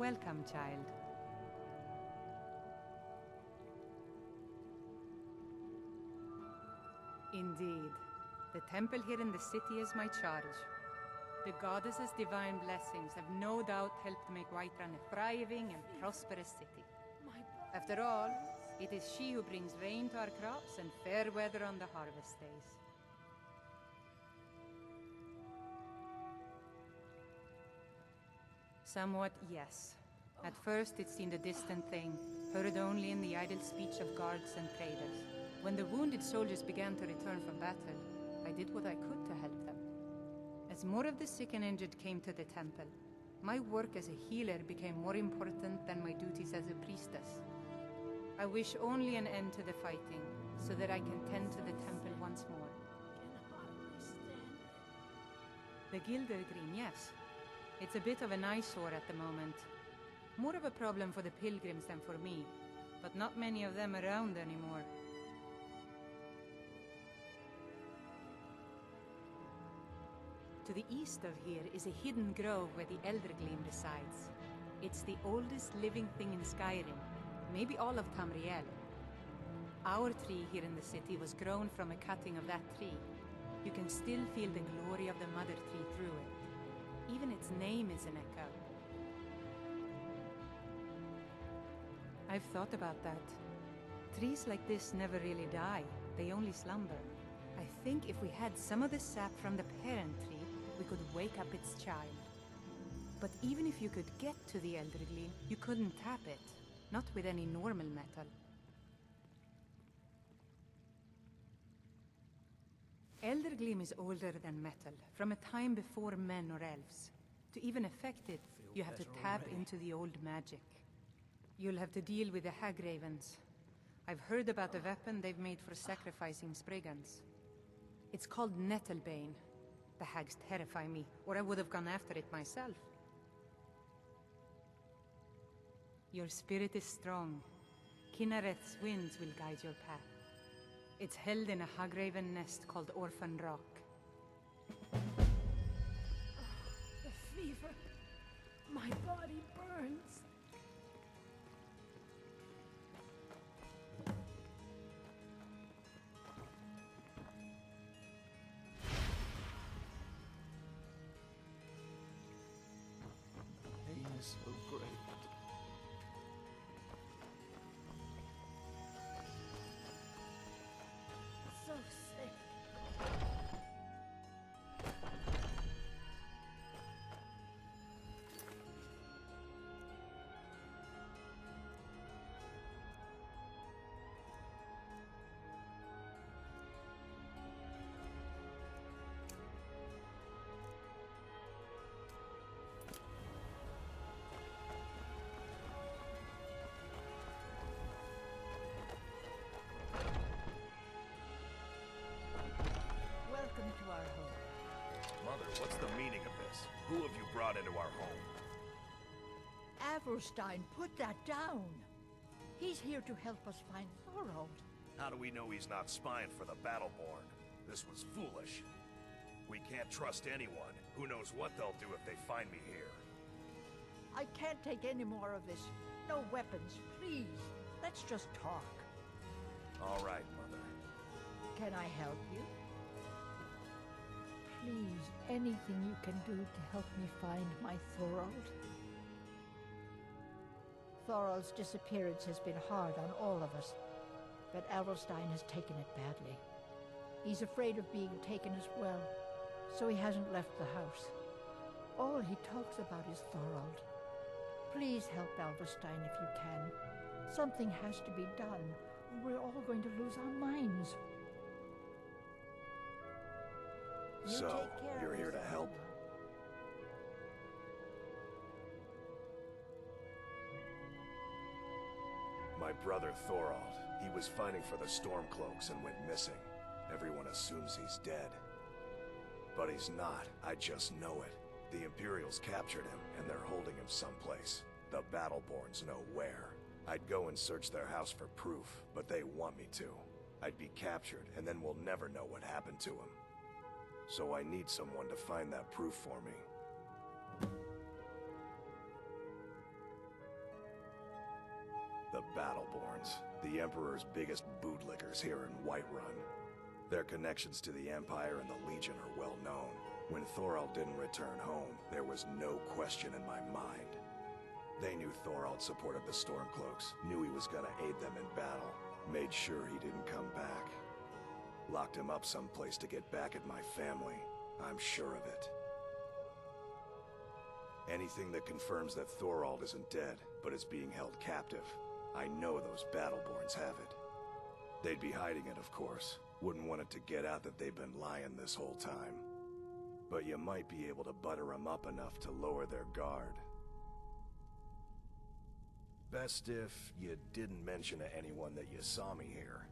Welcome, child. Indeed. The temple here in the city is my charge. The goddess's divine blessings have no doubt helped make Whiterun a thriving and prosperous city. After all, it is she who brings rain to our crops and fair weather on the harvest days. Somewhat, yes. At first it seemed a distant thing, heard only in the idle speech of guards and traders. When the wounded soldiers began to return from battle, I did what I could to help them. As more of the sick and injured came to the temple, my work as a healer became more important than my duties as a priestess. I wish only an end to the fighting, so that I can tend to the temple once more. The Gilder Green, yes. It's a bit of an eyesore at the moment. More of a problem for the pilgrims than for me, but not many of them around anymore. To the east of here is a hidden grove where the Eldergleam resides. It's the oldest living thing in Skyrim, maybe all of Tamriel. Our tree here in the city was grown from a cutting of that tree. You can still feel the glory of the mother tree through it. Even its name is an echo. I've thought about that. Trees like this never really die, they only slumber. I think if we had some of the sap from the parent tree, we could wake up its child. But even if you could get to the Eldergleam, you couldn't tap it. Not with any normal metal. Eldergleam is older than metal, from a time before men or elves. To even affect it, you have to tap into the old magic. You'll have to deal with the Hag Ravens. I've heard about the weapon they've made for sacrificing Spriggans. It's called Nettlebane. The hags terrify me, or I would have gone after it myself. Your spirit is strong. Kinareth's winds will guide your path. It's held in a Hagraven nest called Orphan Rock. The fever. My body burns. Pain is so great. So sick. Welcome to our home. Mother, what's the meaning of this? Who have you brought into our home? Avrstein, put that down. He's here to help us find Thorold. How do we know he's not spying for the Battleborn? This was foolish. We can't trust anyone. Who knows what they'll do if they find me here? I can't take any more of this. No weapons, please. Let's just talk. All right, Mother. Can I help you? Please, anything you can do to help me find my Thorold. Thorold's disappearance has been hard on all of us, but Avrstein has taken it badly. He's afraid of being taken as well, so he hasn't left the house. All he talks about is Thorold. Please help Avrstein if you can. Something has to be done, or we're all going to lose our minds. You So, take care you're of here to yourself. help? My brother Thorold. He was fighting for the Stormcloaks and went missing. Everyone assumes he's dead. But he's not. I just know it. The Imperials captured him, and they're holding him someplace. The Battleborns know where. I'd go and search their house for proof, but they want me to. I'd be captured, and then we'll never know what happened to him. So I need someone to find that proof for me. The Battleborns, the Emperor's biggest bootlickers here in Whiterun. Their connections to the Empire and the Legion are well known. When Thorald didn't return home, there was no question in my mind. They knew Thorald supported the Stormcloaks, knew he was gonna aid them in battle, made sure he didn't come back. Locked him up someplace to get back at my family. I'm sure of it. Anything that confirms that Thorald isn't dead, but is being held captive. I know those Battleborns have it. They'd be hiding it, of course. Wouldn't want it to get out that they've been lying this whole time. But you might be able to butter them up enough to lower their guard. Best if you didn't mention to anyone that you saw me here.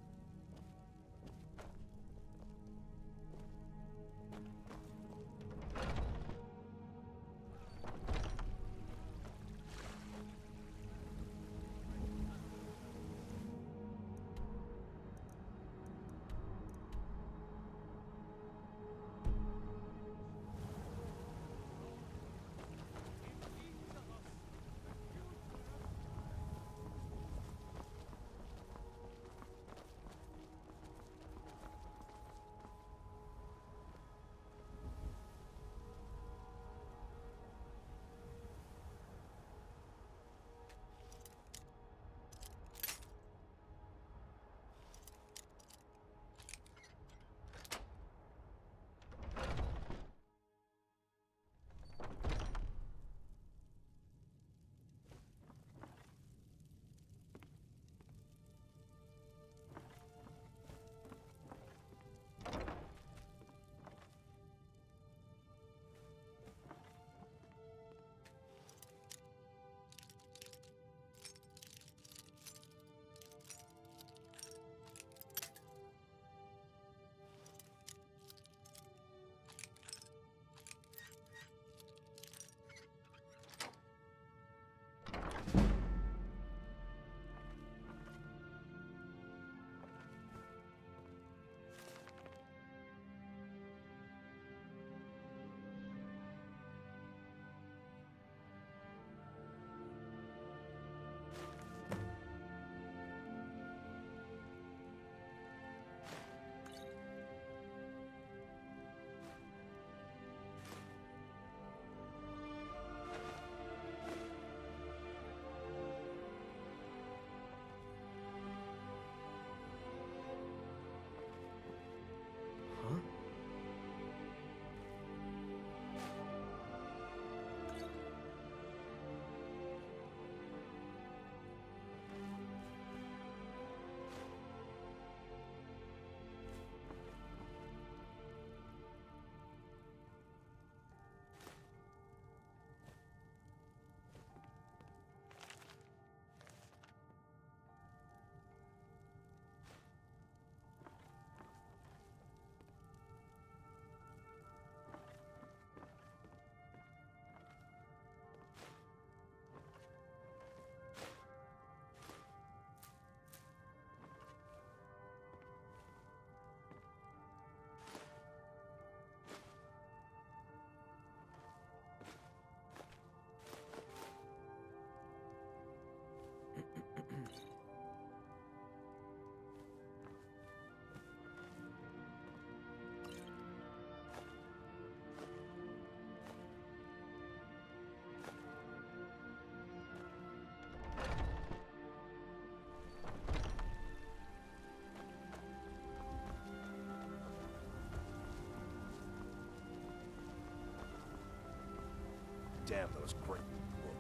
Damn those great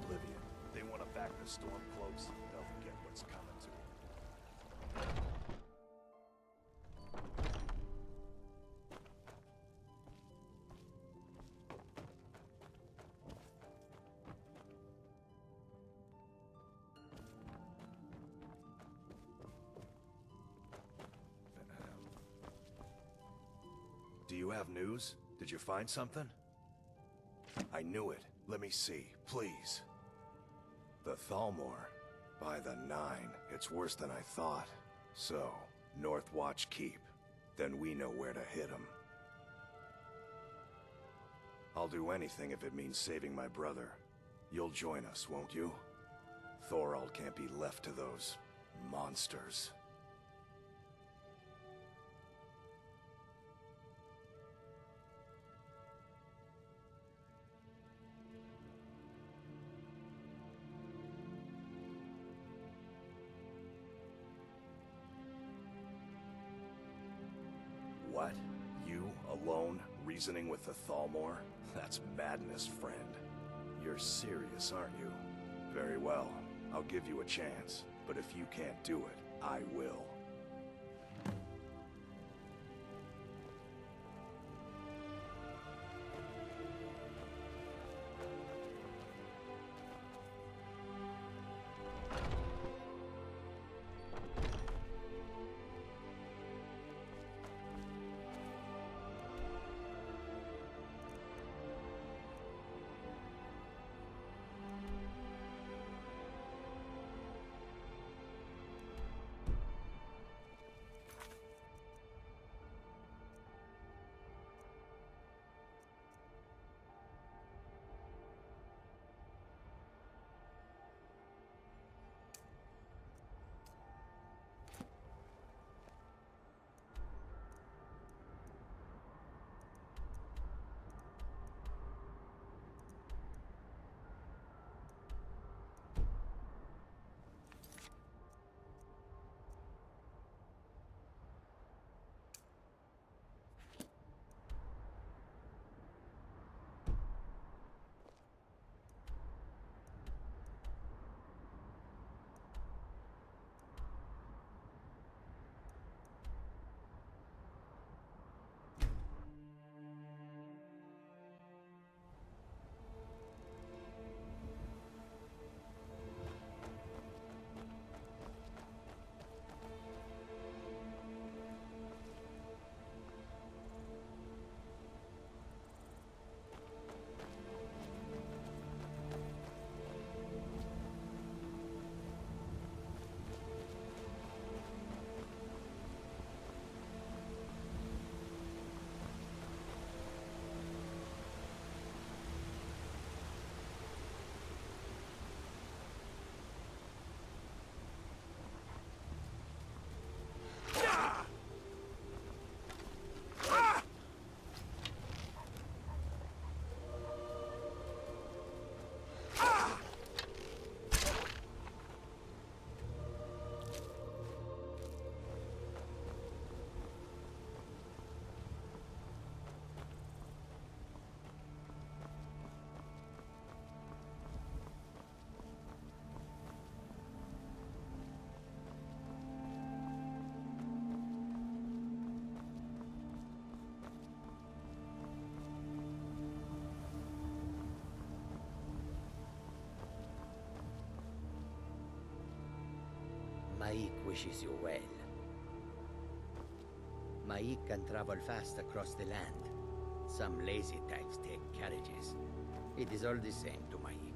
Oblivion. They want to back the Stormcloaks, they'll get what's coming to them. Do you have news? Did you find something? I knew it. Let me see, please. The Thalmor. By the 9, it's worse than I thought. So, North Watch Keep. Then we know where to hit him. I'll do anything if it means saving my brother. You'll join us, won't you? Thorald can't be left to those monsters. What? You, alone, reasoning with the Thalmor? That's madness, friend. You're serious, aren't you? Very well. I'll give you a chance. But if you can't do it, I will. Maik wishes you well. Maik can travel fast across the land. Some lazy types take carriages. It is all the same to Maik.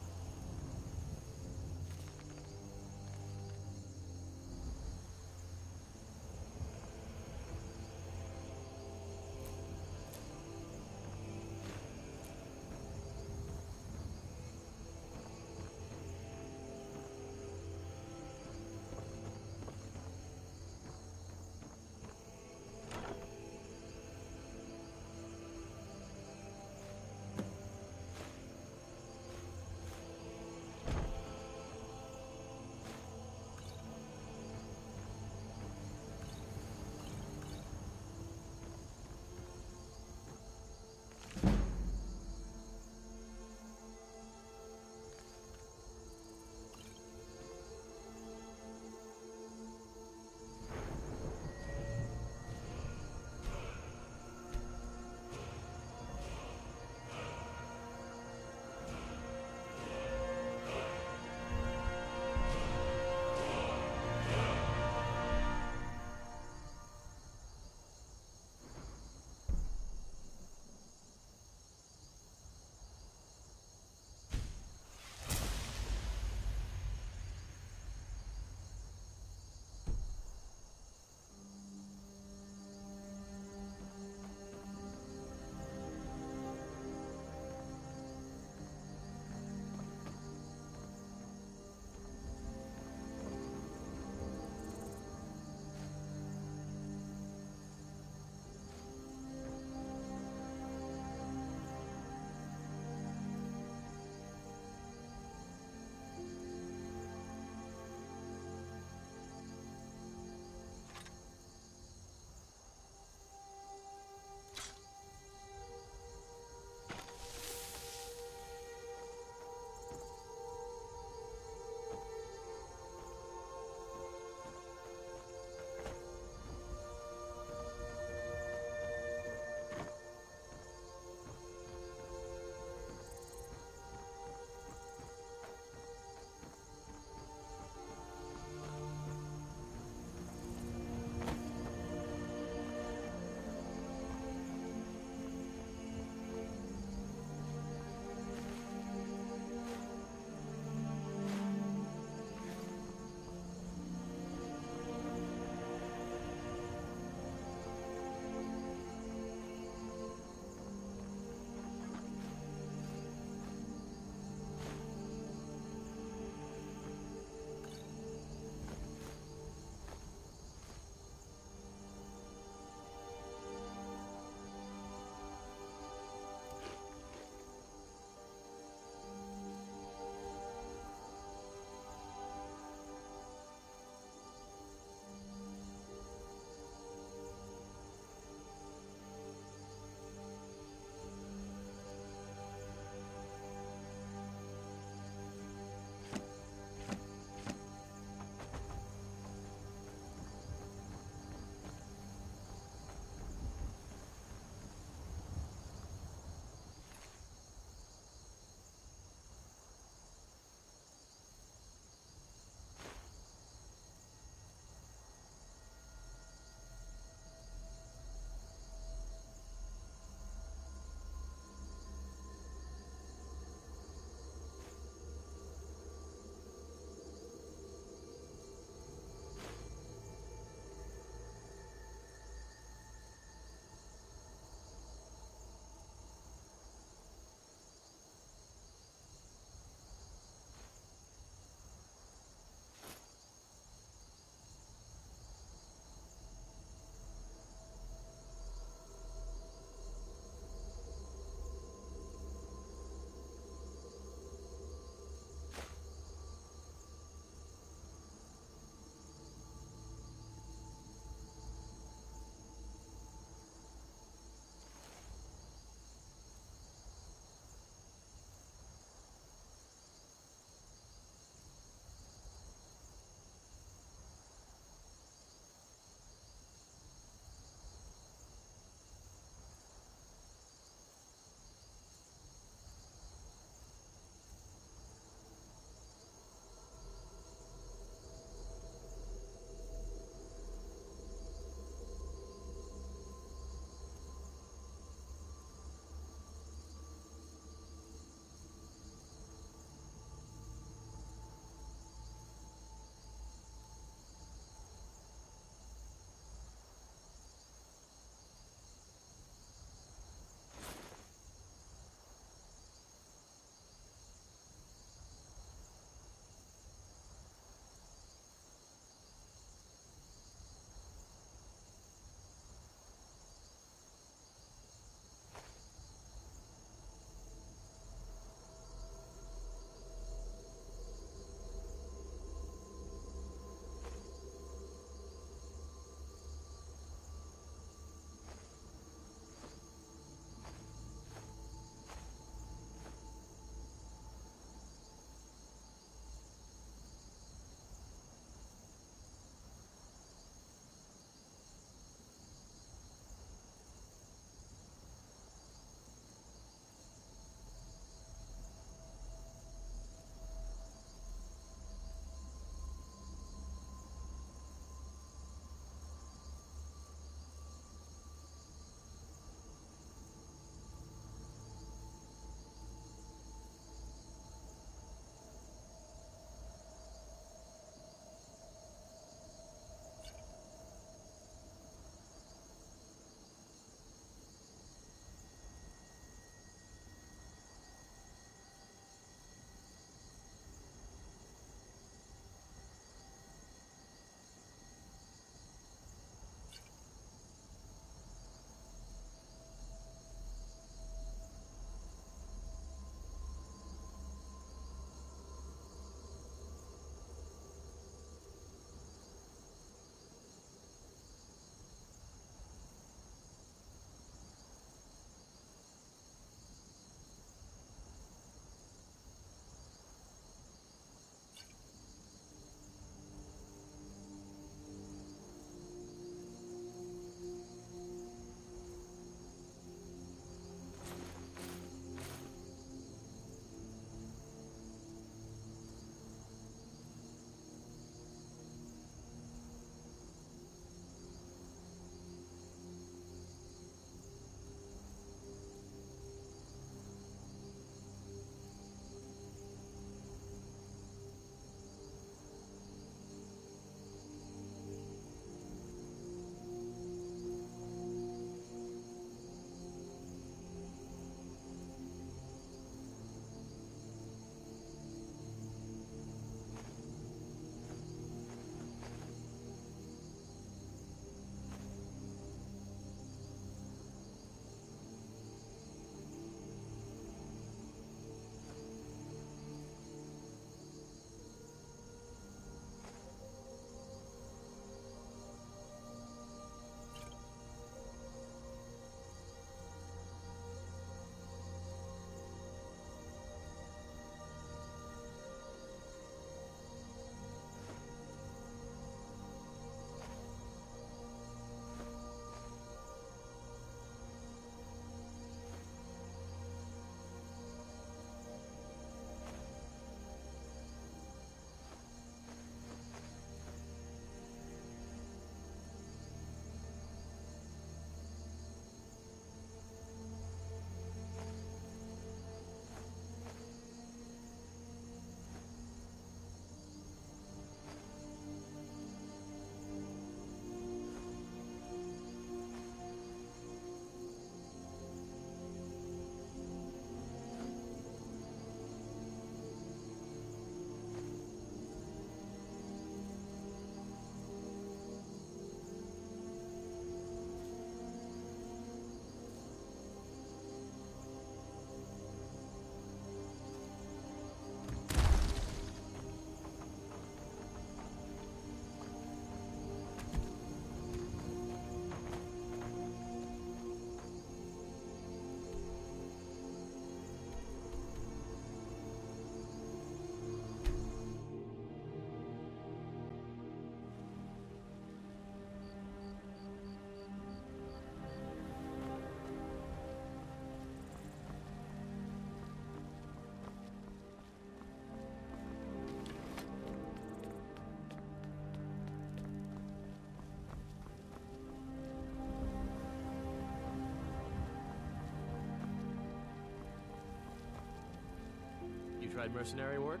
tried mercenary work?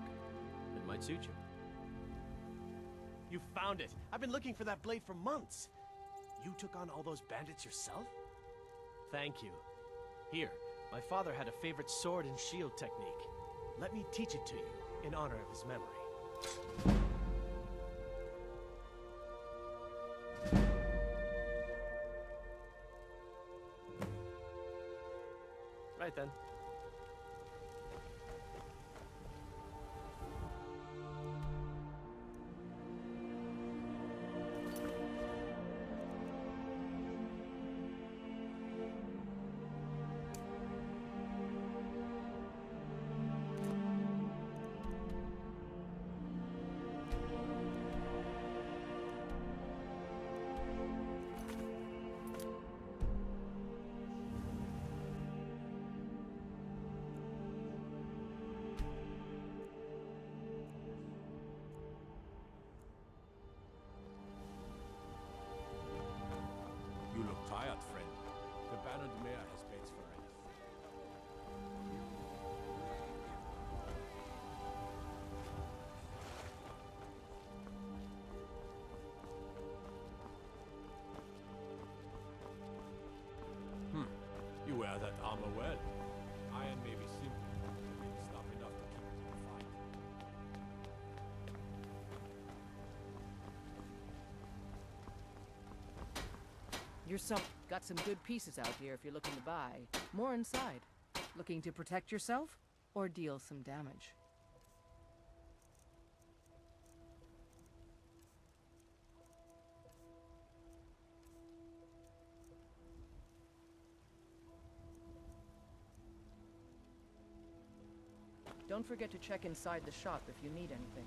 It might suit you. You found it! I've been looking for that blade for months! You took on all those bandits yourself? Thank you. Here, my father had a favorite sword and shield technique. Let me teach it to you, in honor of his memory. Right then. You look tired, friend. The Baron Mayor has paid for it. You wear that armor well. Iron may be simple, but it's not enough to keep you in the fight. Got some good pieces out here if you're looking to buy. More inside. Looking to protect yourself or deal some damage? Don't forget to check inside the shop if you need anything.